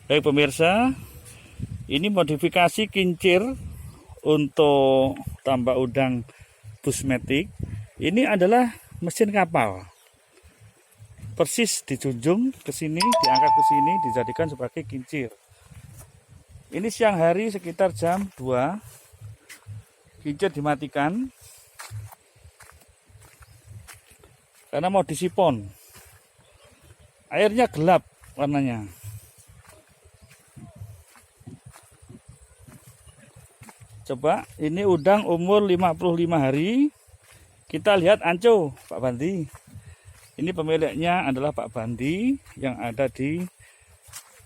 Baik pemirsa, ini modifikasi kincir untuk tambak udang Bushmatic. Ini adalah mesin kapal. Persis dijunjung ke sini, diangkat ke sini, dijadikan sebagai kincir. Ini siang hari sekitar jam 2. Kincir dimatikan karena mau disipon. Airnya gelap warnanya. Coba, ini udang umur 55 hari. Kita lihat anco, Pak Bandi. Ini pemiliknya adalah Pak Bandi yang ada di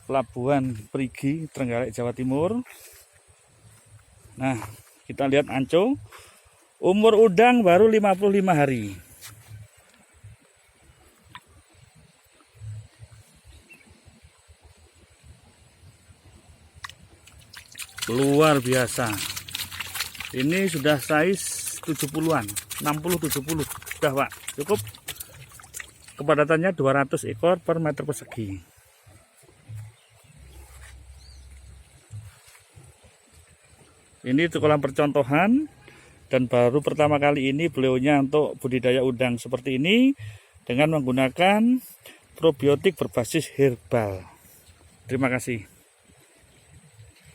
Pelabuhan Perigi, Trenggalek, Jawa Timur. Nah, kita lihat anco. Umur udang baru 55 hari. Luar biasa. Ini sudah size 70-an, 60-70. Sudah Pak, cukup. Kepadatannya 200 ekor per meter persegi. Ini itu kolam percontohan. Dan baru pertama kali ini beliaunya untuk budidaya udang seperti ini dengan menggunakan probiotik berbasis herbal. Terima kasih.